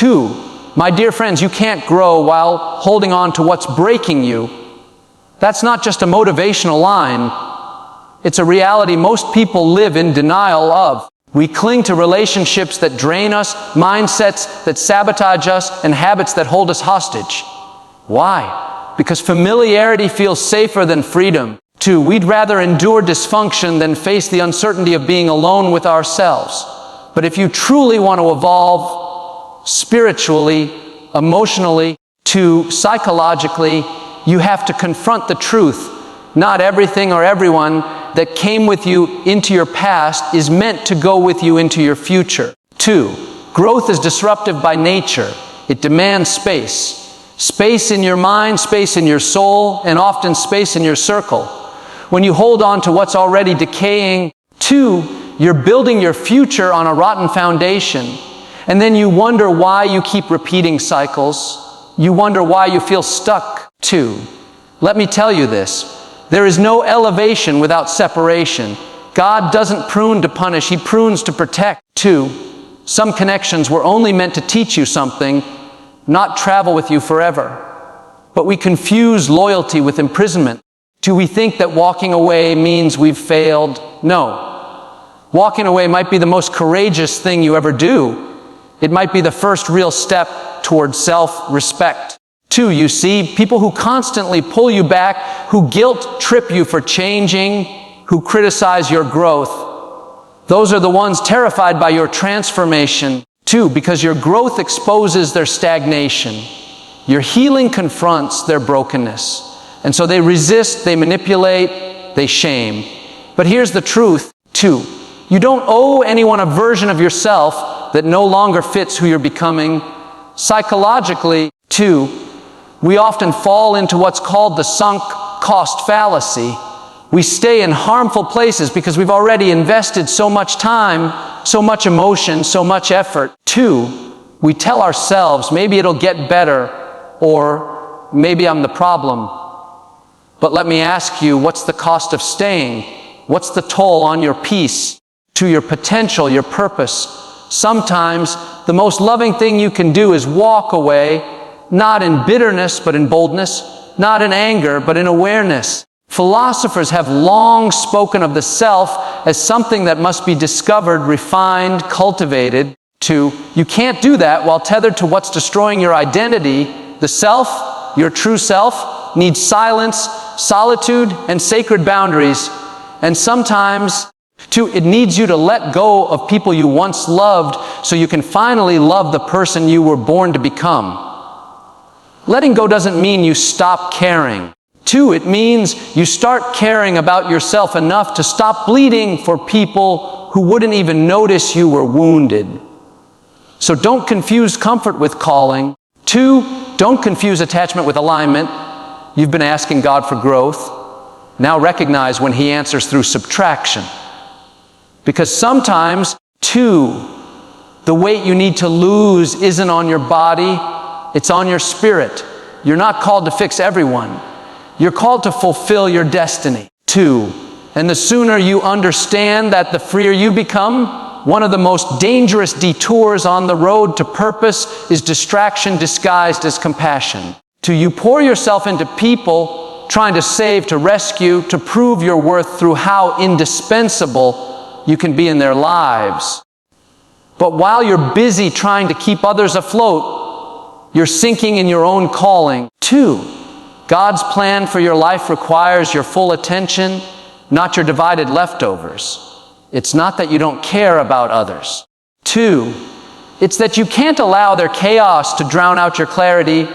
2, my dear friends, you can't grow while holding on to what's breaking you. That's not just a motivational line. It's a reality most people live in denial of. We cling to relationships that drain us, mindsets that sabotage us, and habits that hold us hostage. Why? Because familiarity feels safer than freedom. 2, we'd rather endure dysfunction than face the uncertainty of being alone with ourselves. But if you truly want to evolve spiritually, emotionally, psychologically, you have to confront the truth. Not everything or everyone that came with you into your past is meant to go with you into your future. 2, growth is disruptive by nature. It demands space. Space in your mind, space in your soul, and often space in your circle. When you hold on to what's already decaying, 2, you're building your future on a rotten foundation. And then you wonder why you keep repeating cycles. You wonder why you feel stuck. 2, let me tell you this. There is no elevation without separation. God doesn't prune to punish, He prunes to protect. 2, some connections were only meant to teach you something, not travel with you forever. But we confuse loyalty with imprisonment. 2, we think that walking away means we've failed. No. Walking away might be the most courageous thing you ever do. It might be the first real step towards self-respect. 2, you see, people who constantly pull you back, who guilt-trip you for changing, who criticize your growth, those are the ones terrified by your transformation. 2, because your growth exposes their stagnation. Your healing confronts their brokenness. And so they resist, they manipulate, they shame. But here's the truth. 2, you don't owe anyone a version of yourself that no longer fits who you're becoming. Psychologically, 2, we often fall into what's called the sunk cost fallacy. We stay in harmful places because we've already invested so much time, so much emotion, so much effort. 2, we tell ourselves, maybe it'll get better, or maybe I'm the problem. But let me ask you, what's the cost of staying? What's the toll on your peace, to your potential, your purpose? Sometimes the most loving thing you can do is walk away, not in bitterness, but in boldness, not in anger, but in awareness. Philosophers have long spoken of the self as something that must be discovered, refined, cultivated. 2, you can't do that while tethered to what's destroying your identity. The self, your true self, needs silence, solitude, and sacred boundaries. And sometimes, 2, it needs you to let go of people you once loved so you can finally love the person you were born to become. Letting go doesn't mean you stop caring. 2, it means you start caring about yourself enough to stop bleeding for people who wouldn't even notice you were wounded. So don't confuse comfort with calling. 2, don't confuse attachment with alignment. You've been asking God for growth. Now recognize when He answers through subtraction. Because sometimes, 2, the weight you need to lose isn't on your body, it's on your spirit. You're not called to fix everyone. You're called to fulfill your destiny. 2, and the sooner you understand that, the freer you become. One of the most dangerous detours on the road to purpose is distraction disguised as compassion. 2, you pour yourself into people trying to save, to rescue, to prove your worth through how indispensable you can be in their lives. But while you're busy trying to keep others afloat, you're sinking in your own calling. 2, God's plan for your life requires your full attention, not your divided leftovers. It's not that you don't care about others. 2, it's that you can't allow their chaos to drown out your clarity.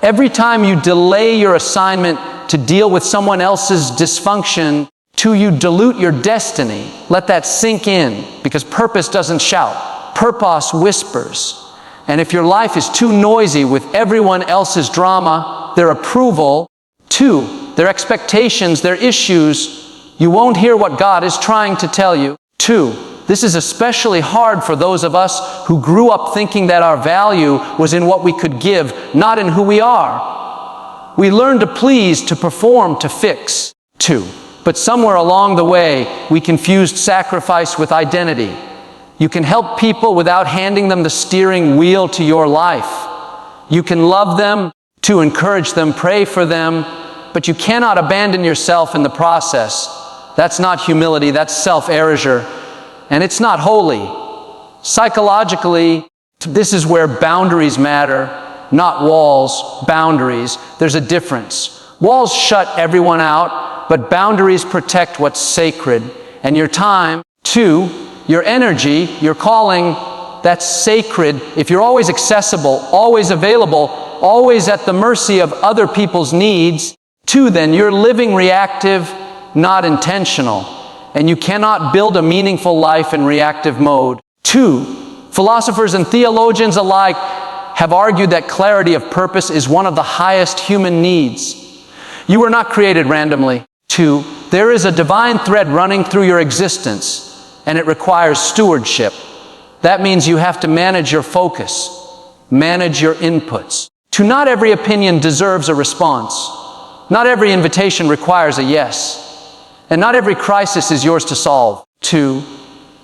Every time you delay your assignment to deal with someone else's dysfunction, 2, you dilute your destiny. Let that sink in, because purpose doesn't shout. Purpose whispers. And if your life is too noisy with everyone else's drama, their approval, 2, their expectations, their issues, you won't hear what God is trying to tell you. 2, this is especially hard for those of us who grew up thinking that our value was in what we could give, not in who we are. We learn to please, to perform, to fix. 2, but somewhere along the way, we confused sacrifice with identity. You can help people without handing them the steering wheel to your life. You can love them, to encourage them, pray for them, but you cannot abandon yourself in the process. That's not humility, that's self-erasure, and it's not holy. Psychologically, this is where boundaries matter, not walls, boundaries. There's a difference. Walls shut everyone out, but boundaries protect what's sacred. And your time, too, your energy, your calling, that's sacred. If you're always accessible, always available, always at the mercy of other people's needs, too, then you're living reactive, not intentional. And you cannot build a meaningful life in reactive mode. 2, philosophers and theologians alike have argued that clarity of purpose is one of the highest human needs. You were not created randomly. 2, there is a divine thread running through your existence, and it requires stewardship. That means you have to manage your focus, manage your inputs. Not every opinion deserves a response. Not every invitation requires a yes. And not every crisis is yours to solve. 2,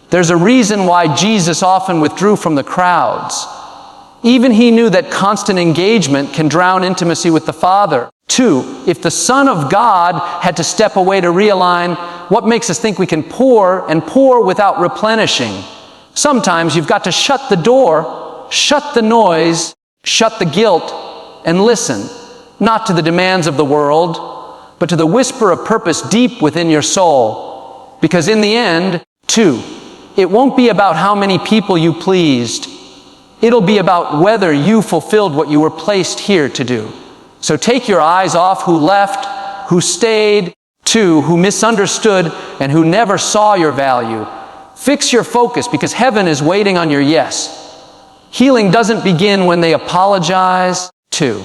there's a reason why Jesus often withdrew from the crowds. Even he knew that constant engagement can drown intimacy with the Father. 2, if the Son of God had to step away to realign, what makes us think we can pour and pour without replenishing? Sometimes you've got to shut the door, shut the noise, shut the guilt, and listen, not to the demands of the world, but to the whisper of purpose deep within your soul. Because in the end, 2, it won't be about how many people you pleased. It'll be about whether you fulfilled what you were placed here to do. So take your eyes off who left, who stayed, 2, who misunderstood, and who never saw your value. Fix your focus, because heaven is waiting on your yes. Healing doesn't begin when they apologize. 2,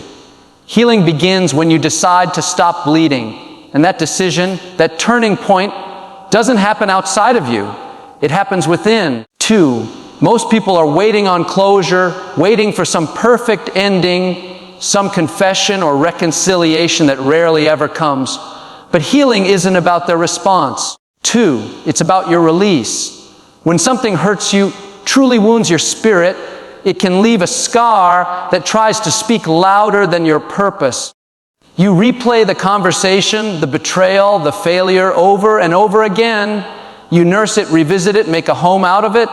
healing begins when you decide to stop bleeding. And that decision, that turning point, doesn't happen outside of you. It happens within. 2, most people are waiting on closure, waiting for some perfect ending, some confession or reconciliation that rarely ever comes. But healing isn't about their response. 2, it's about your release. When something hurts you, truly wounds your spirit, it can leave a scar that tries to speak louder than your purpose. You replay the conversation, the betrayal, the failure over and over again. You nurse it, revisit it, make a home out of it,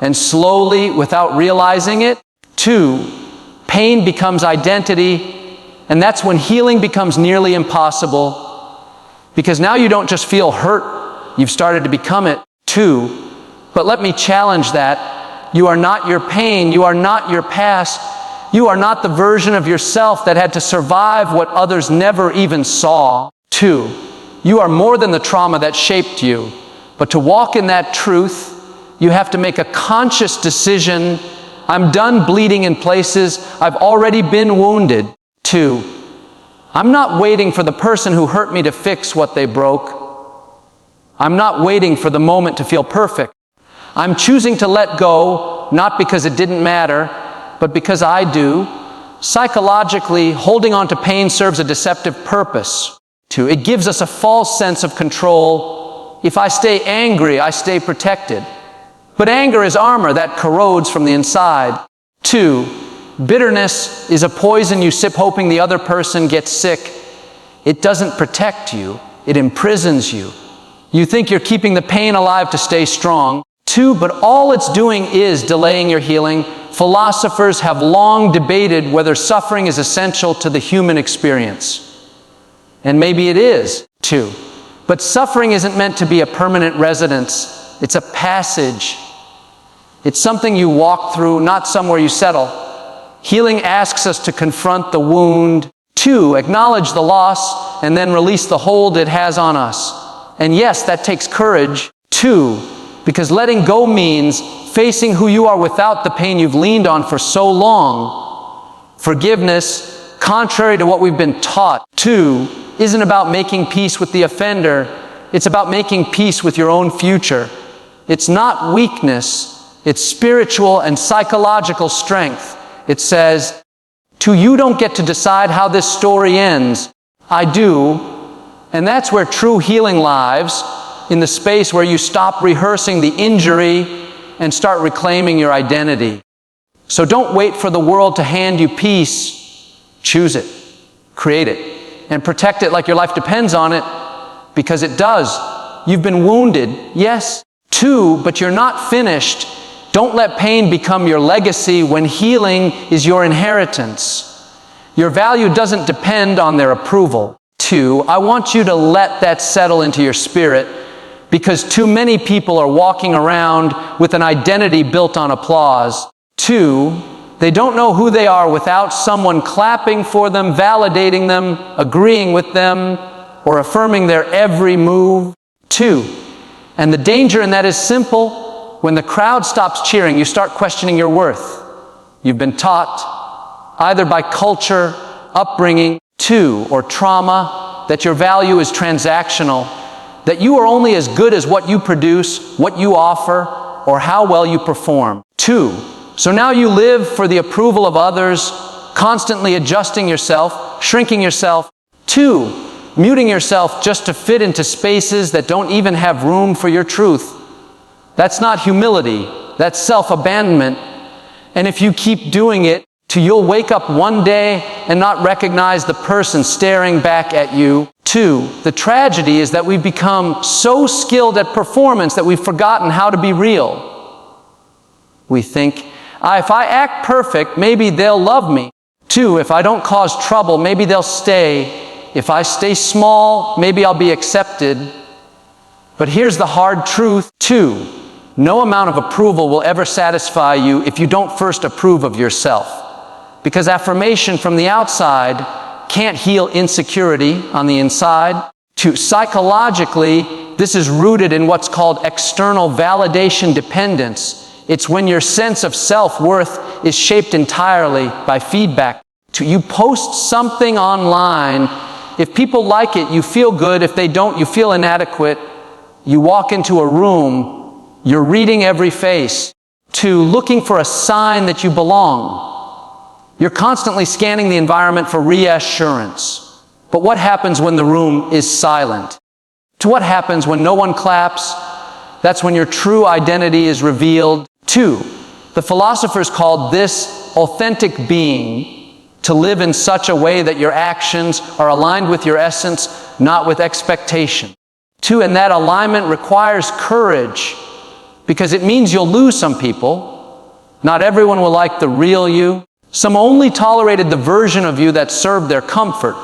and slowly, without realizing it, 2, pain becomes identity, and that's when healing becomes nearly impossible. Because now you don't just feel hurt, you've started to become it. 2, but let me challenge that. You are not your pain. You are not your past. You are not the version of yourself that had to survive what others never even saw. 2, you are more than the trauma that shaped you. But to walk in that truth, you have to make a conscious decision. I'm done bleeding in places I've already been wounded. 2, I'm not waiting for the person who hurt me to fix what they broke. I'm not waiting for the moment to feel perfect. I'm choosing to let go, not because it didn't matter, but because I do. Psychologically, holding on to pain serves a deceptive purpose. 2, it gives us a false sense of control. If I stay angry, I stay protected. But anger is armor that corrodes from the inside. 2, bitterness is a poison you sip hoping the other person gets sick. It doesn't protect you, it imprisons you. You think you're keeping the pain alive to stay strong. 2, but all it's doing is delaying your healing. Philosophers have long debated whether suffering is essential to the human experience. And maybe it is, 2. But suffering isn't meant to be a permanent residence. It's a passage. It's something you walk through, not somewhere you settle. Healing asks us to confront the wound. 2, acknowledge the loss, and then release the hold it has on us. And yes, that takes courage. 2, because letting go means facing who you are without the pain you've leaned on for so long. Forgiveness, contrary to what we've been taught, 2, isn't about making peace with the offender. It's about making peace with your own future. It's not weakness. It's spiritual and psychological strength. It says, 2, you don't get to decide how this story ends. I do. And that's where true healing lives, in the space where you stop rehearsing the injury and start reclaiming your identity. So don't wait for the world to hand you peace. Choose it, create it, and protect it like your life depends on it, because it does. You've been wounded, yes. 2, but you're not finished. Don't let pain become your legacy when healing is your inheritance. Your value doesn't depend on their approval. 2, I want you to let that settle into your spirit, because too many people are walking around with an identity built on applause. 2, they don't know who they are without someone clapping for them, validating them, agreeing with them, or affirming their every move. 2, and the danger in that is simple. When the crowd stops cheering, you start questioning your worth. You've been taught, either by culture, upbringing, or trauma, that your value is transactional, that you are only as good as what you produce, what you offer, or how well you perform. 2, so now you live for the approval of others, constantly adjusting yourself, shrinking yourself. 2, muting yourself just to fit into spaces that don't even have room for your truth. That's not humility, that's self-abandonment. And if you keep doing it, you'll wake up one day and not recognize the person staring back at you. 2, the tragedy is that we've become so skilled at performance that we've forgotten how to be real. We think, if I act perfect, maybe they'll love me. 2, if I don't cause trouble, maybe they'll stay. If I stay small, maybe I'll be accepted. But here's the hard truth. 2, no amount of approval will ever satisfy you if you don't first approve of yourself. Because affirmation from the outside can't heal insecurity on the inside. 2, psychologically, this is rooted in what's called external validation dependence. It's when your sense of self-worth is shaped entirely by feedback. 2, you post something online. If people like it, you feel good. If they don't, you feel inadequate. You walk into a room, you're reading every face. 2, looking for a sign that you belong. You're constantly scanning the environment for reassurance. But what happens when the room is silent? To what happens when no one claps? That's when your true identity is revealed. 2, the philosophers called this authentic being, to live in such a way that your actions are aligned with your essence, not with expectation. 2, and that alignment requires courage, because it means you'll lose some people. Not everyone will like the real you. Some only tolerated the version of you that served their comfort.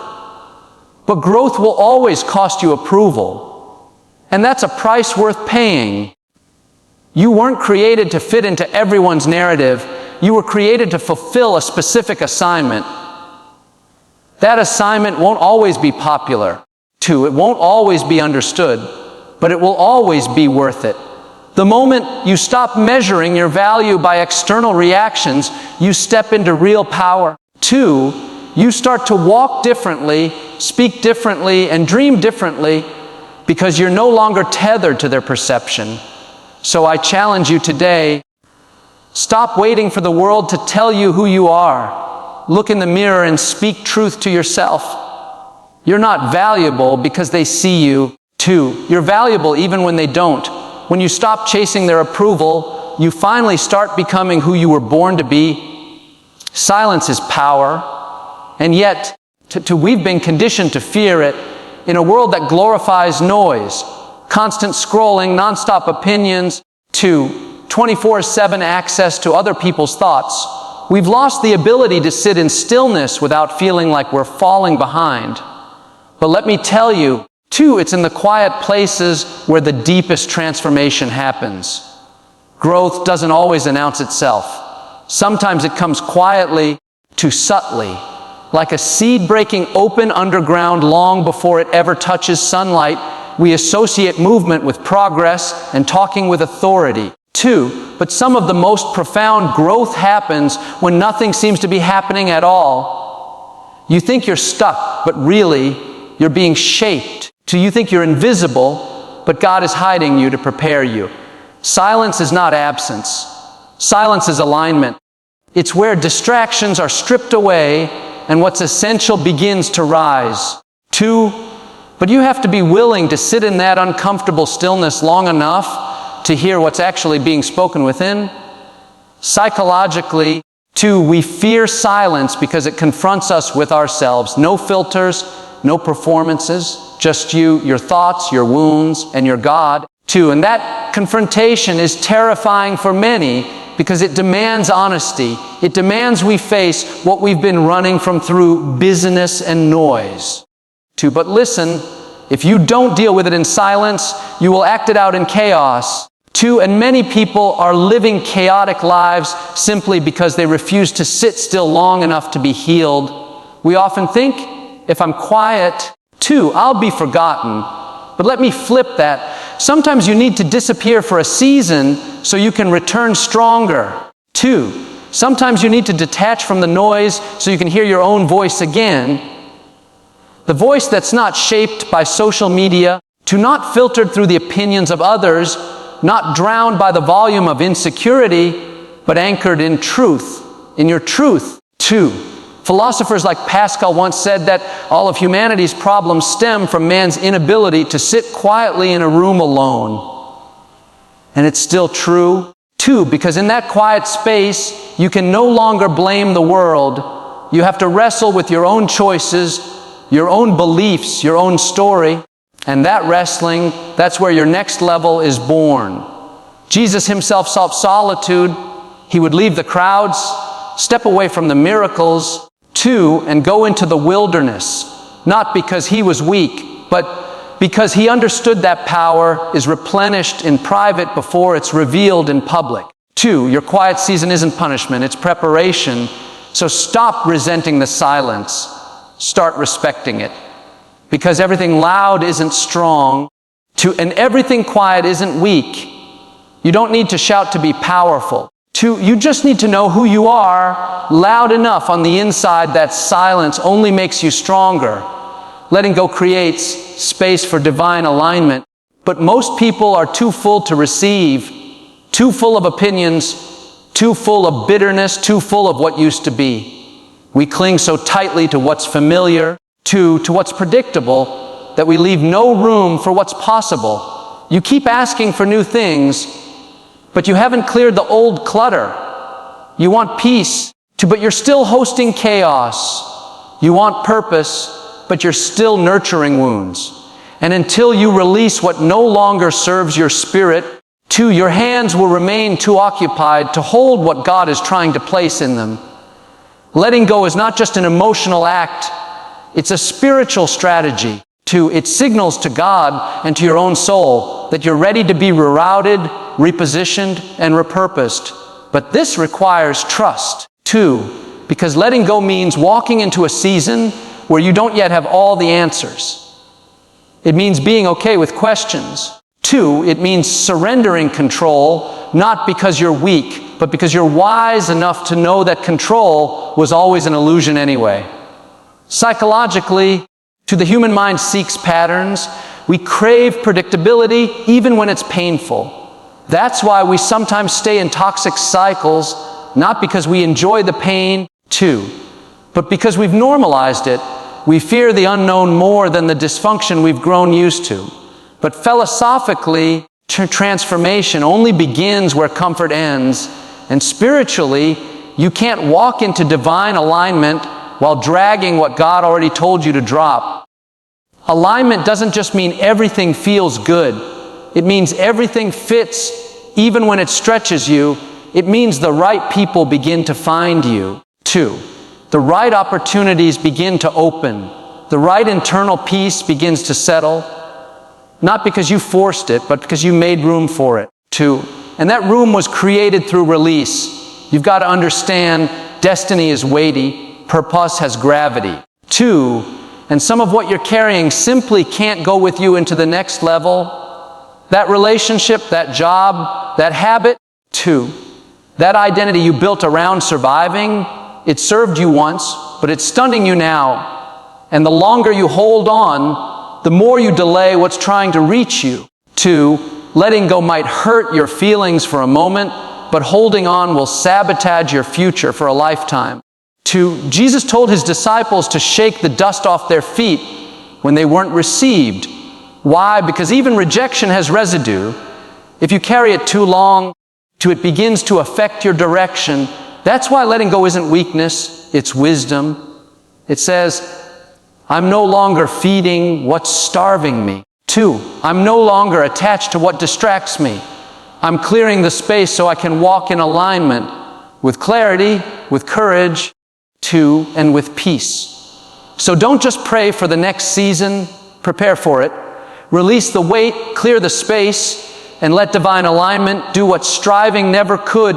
But growth will always cost you approval. And that's a price worth paying. You weren't created to fit into everyone's narrative. You were created to fulfill a specific assignment. That assignment won't always be popular. 2, it won't always be understood, but it will always be worth it. The moment you stop measuring your value by external reactions, you step into real power. 2, you start to walk differently, speak differently, and dream differently, because you're no longer tethered to their perception. So I challenge you today, stop waiting for the world to tell you who you are. Look in the mirror and speak truth to yourself. You're not valuable because they see you. 2, you're valuable even when they don't. When you stop chasing their approval, you finally start becoming who you were born to be. Silence is power, and yet we've been conditioned to fear it. In a world that glorifies noise, constant scrolling, nonstop opinions, 24/7 access to other people's thoughts, we've lost the ability to sit in stillness without feeling like we're falling behind. But let me tell you, 2, it's in the quiet places where the deepest transformation happens. Growth doesn't always announce itself. Sometimes it comes quietly, subtly, like a seed breaking open underground long before it ever touches sunlight. We associate movement with progress and talking with authority. 2, but some of the most profound growth happens when nothing seems to be happening at all. You think you're stuck, but really, you're being shaped. 2, you think you're invisible, but God is hiding you to prepare you. Silence is not absence. Silence is alignment. It's where distractions are stripped away and what's essential begins to rise. 2, but you have to be willing to sit in that uncomfortable stillness long enough to hear what's actually being spoken within. Psychologically, 2, we fear silence because it confronts us with ourselves. No filters, no performances, just you, your thoughts, your wounds, and your God. 2, and that confrontation is terrifying for many because it demands honesty. It demands we face what we've been running from through busyness and noise. 2, but listen, if you don't deal with it in silence, you will act it out in chaos. 2, and many people are living chaotic lives simply because they refuse to sit still long enough to be healed. We often think, if I'm quiet, 2, I'll be forgotten. But let me flip that. Sometimes you need to disappear for a season so you can return stronger. 2, sometimes you need to detach from the noise so you can hear your own voice again. The voice that's not shaped by social media, not filtered through the opinions of others, not drowned by the volume of insecurity, but anchored in truth, in your truth. 2, philosophers like Pascal once said that all of humanity's problems stem from man's inability to sit quietly in a room alone. And it's still true. 2, because in that quiet space, you can no longer blame the world. You have to wrestle with your own choices, your own beliefs, your own story. And that wrestling, that's where your next level is born. Jesus himself sought solitude. He would leave the crowds, step away from the miracles, 2, and go into the wilderness, not because he was weak, but because he understood that power is replenished in private before it's revealed in public. 2, your quiet season isn't punishment, it's preparation. So stop resenting the silence. Start respecting it. Because everything loud isn't strong, and everything quiet isn't weak. You don't need to shout to be powerful. 2, you just need to know who you are loud enough on the inside that silence only makes you stronger. Letting go creates space for divine alignment. But most people are too full to receive, too full of opinions, too full of bitterness, too full of what used to be. We cling so tightly to what's familiar, to what's predictable, that we leave no room for what's possible. You keep asking for new things, but you haven't cleared the old clutter. You want peace, but you're still hosting chaos. You want purpose, but you're still nurturing wounds. And until you release what no longer serves your spirit, 2, your hands will remain too occupied to hold what God is trying to place in them. Letting go is not just an emotional act, it's a spiritual strategy. 2, it signals to God and to your own soul that you're ready to be rerouted, repositioned, and repurposed. But this requires trust. 2, because letting go means walking into a season where you don't yet have all the answers. It means being okay with questions. 2, it means surrendering control, not because you're weak, but because you're wise enough to know that control was always an illusion anyway. Psychologically, the human mind seeks patterns. We crave predictability even when it's painful. That's why we sometimes stay in toxic cycles, not because we enjoy the pain, 2, but because we've normalized it. We fear the unknown more than the dysfunction we've grown used to. But philosophically, transformation only begins where comfort ends. And spiritually, you can't walk into divine alignment while dragging what God already told you to drop. Alignment doesn't just mean everything feels good. It means everything fits even when it stretches you. It means the right people begin to find you. 2, the right opportunities begin to open. The right internal peace begins to settle. Not because you forced it, but because you made room for it. 2, and that room was created through release. You've got to understand destiny is weighty, purpose has gravity. 2, and some of what you're carrying simply can't go with you into the next level. That relationship, that job, that habit, 2, that identity you built around surviving, it served you once, but it's stunting you now. And the longer you hold on, the more you delay what's trying to reach you. 2, letting go might hurt your feelings for a moment, but holding on will sabotage your future for a lifetime. 2, Jesus told his disciples to shake the dust off their feet when they weren't received. Why? Because even rejection has residue. If you carry it too long, it begins to affect your direction. That's why letting go isn't weakness, it's wisdom. It says, I'm no longer feeding what's starving me. 2, I'm no longer attached to what distracts me. I'm clearing the space so I can walk in alignment with clarity, with courage, and with peace. So don't just pray for the next season, prepare for it. Release the weight, clear the space, and let divine alignment do what striving never could.